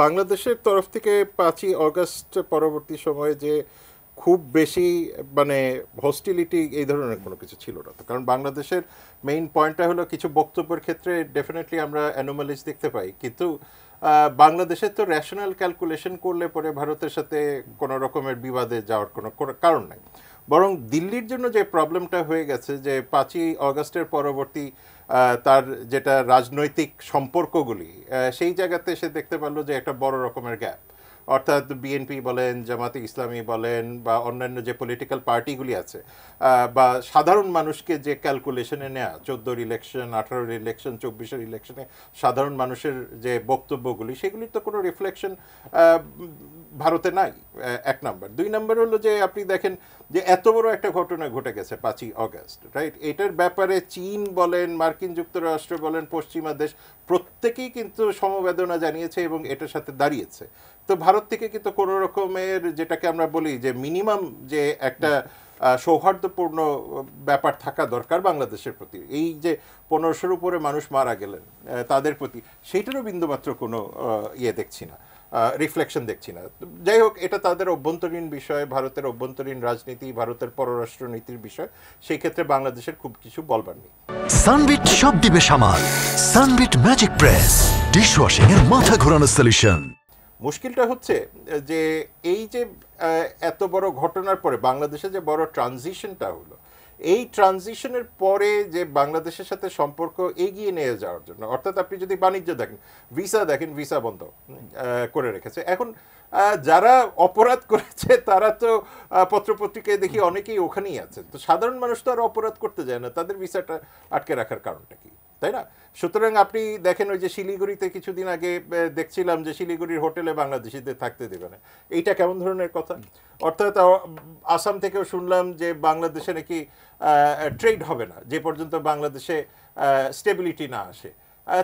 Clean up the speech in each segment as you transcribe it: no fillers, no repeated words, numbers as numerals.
বাংলাদেশের তরফ থেকে 5ই অগস্ট পরবর্তী সময়ে যে খুব বেশি মানে হস্টিলিটি এই ধরনের কোনো কিছু ছিল না, কারণ বাংলাদেশের মেইন পয়েন্টটা হলো কিছু বক্তব্যের ক্ষেত্রে ডেফিনেটলি আমরা অ্যানোমালিজ দেখতে পাই, কিন্তু বাংলাদেশের তো রেশনাল ক্যালকুলেশন করলে পরে ভারতের সাথে কোনো রকমের বিবাদে যাওয়ার কোনো কারণ নাই। বরং দিল্লির জন্য যে প্রবলেমটা হয়ে গেছে যে 5ই অগস্টের পরবর্তী তার যেটা রাজনৈতিক সম্পর্কগুলি, সেই জায়গাতে সে দেখতে পারলো যে একটা বড় রকমের গ্যাপ। অর্থাৎ বিএনপি বলেন, জামাতে ইসলামী বলেন, বা অন্যান্য যে পলিটিক্যাল পার্টিগুলি আছে, বা সাধারণ মানুষকে যে ক্যালকুলেশনে নেওয়া, 14-র ইলেকশন, 18-র ইলেকশন, 24-এর ইলেকশনে সাধারণ মানুষের যে বক্তব্যগুলি, সেগুলির তো কোনো রিফ্লেকশন ভারতে নাই, এক নাম্বার। 2 নাম্বার হলো যে আপনি দেখেন যে এত বড় একটা ঘটনা ঘটে গেছে 5ই অগস্ট, রাইট? এটার ব্যাপারে চীন বলেন, মার্কিন যুক্তরাষ্ট্র বলেন, পশ্চিমা দেশ প্রত্যেকেই কিন্তু সমবেদনা জানিয়েছে এবং এটার সাথে দাঁড়িয়েছে। তো ভারত থেকে কিন্তু কোনো রকমের, যেটাকে আমরা বলি যে মিনিমাম যে একটা সৌহার্দ্যপূর্ণ ব্যাপার থাকা দরকার বাংলাদেশের প্রতি, এই যে 1500-র উপরে মানুষ মারা গেলেন তাদের প্রতি, সেইটারও বিন্দুমাত্র কোনো ইয়ে দেখছি না, রিফ্লেকশন দেখছি না। যাই হোক, এটা তাদের অভ্যন্তরীণ বিষয়, ভারতের অভ্যন্তরীণ রাজনীতি, ভারতের পররাষ্ট্রনীতির বিষয়, সেই ক্ষেত্রে বাংলাদেশের খুব কিছু বলবার নেই। সানবিট সব দিবে সামাল। সানবিট ম্যাজিক প্রেস ডিশওয়াশিং এর মাথা ঘোরানো সলিউশন। মুশকিলটা হচ্ছে যে এই যে এত বড় ঘটনার পরে বাংলাদেশে যে বড় ট্রানজিশনটা হলো, এই ট্রানজিশনের পরে যে বাংলাদেশের সাথে সম্পর্ক এগিয়ে নিয়ে যাওয়ার জন্য, অর্থাৎ আপনি যদি বাণিজ্য দেখেন, ভিসা বন্ধ করে রেখেছে। এখন যারা অপরাধ করেছে তারা তো পত্রপত্রিকায় দেখি অনেকেই ওখানেই আছে, তো সাধারণ মানুষ তো আর অপরাধ করতে যায় না, তাদের ভিসাটা আটকে রাখার কারণটা কি, তাই না? সুতরাং আপনি দেখেন, ওই যে শিলিগুড়িতে কিছুদিন আগে দেখছিলাম যে শিলিগুড়ির হোটেলে বাংলাদেশিদের থাকতে দেবে না। এইটা কেমন ধরনের কথা? অর্থাৎ আসাম থেকেও শুনলাম যে বাংলাদেশে নাকি ট্রেড হবে না যে পর্যন্ত বাংলাদেশে স্টেবিলিটি না আসে।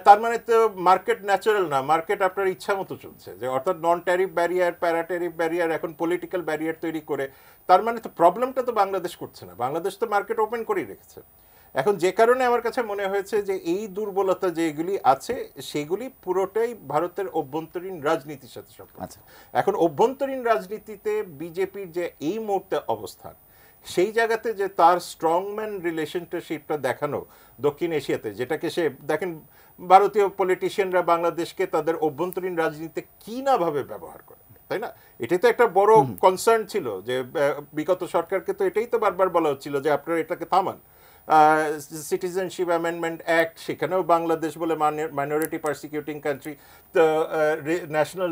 তার মানে তো মার্কেট ন্যাচারাল না, মার্কেট আপনার ইচ্ছা মতো চলছে, যে অর্থাৎ নন ট্যারিফ ব্যারিয়ার, প্যারা ট্যারিফ ব্যারিয়ার, এখন পলিটিক্যাল ব্যারিয়ার তৈরি করে। তার মানে তো প্রবলেমটা তো বাংলাদেশ করছে না, বাংলাদেশ তো মার্কেট ওপেন করেই রেখেছে। এখন যে কারণে আমার কাছে মনে হয়েছে যে এই দুর্বলতা যেগুলি আছে সেগুলি পুরোটাই ভারতের অভ্যন্তরীণ রাজনীতির সাথে সম্পর্কিত। এখন অভ্যন্তরীণ রাজনীতিতে বিজেপির যে এই মুহূর্তে অবস্থান, সেই জায়গাতে যে তার স্ট্রংম্যান রিলেশনশিপটা দেখানো দক্ষিণ এশিয়াতে, যেটাকে সে দেখেন ভারতীয় পলিটিশিয়ানরা বাংলাদেশকে তাদের অভ্যন্তরীণ রাজনীতিতে কি না ভাবে ব্যবহার করে, তাই না? এটাই তো একটা বড় কনসার্ন ছিল, যে বিগত সরকারকে তো এটাই তো বারবার বলা হচ্ছিল যে আপনারা এটাকে থামান। সিটিজেনশিপ অ্যামেন্ডমেন্ট অ্যাক্ট, সেখানেও বাংলাদেশ বলে মাইনরিটি পারসিকিউটিং কান্ট্রি, তো ন্যাশনাল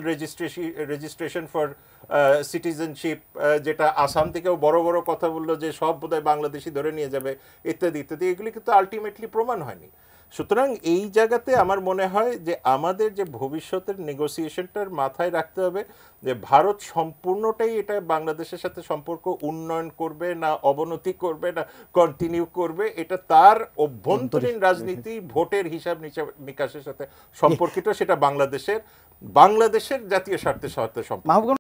রেজিস্ট্রেশন ফর সিটিজেনশিপ, যেটা আসাম থেকেও বড় বড় কথা বললো যে সব বোধহয় বাংলাদেশি ধরে নিয়ে যাবে, ইত্যাদি ইত্যাদি, এগুলি কিন্তু আলটিমেটলি প্রমাণ হয়নি। সুতরাং এই জায়গাতে আমার মনে হয় যে আমাদের যে ভবিষ্যতের নেগোসিয়েশনটার মাথায় রাখতে হবে যে ভারত সম্পূর্ণটাই এটা বাংলাদেশের সাথে সম্পর্ক উন্নয়ন করবে না অবনতি করবে না কন্টিনিউ করবে, এটা তার অভ্যন্তরীণ রাজনীতি, ভোটের হিসাব নিকাশের সাথে সম্পর্কিত, সেটা বাংলাদেশের জাতীয় স্বার্থের সাথে সম্পর্কিত।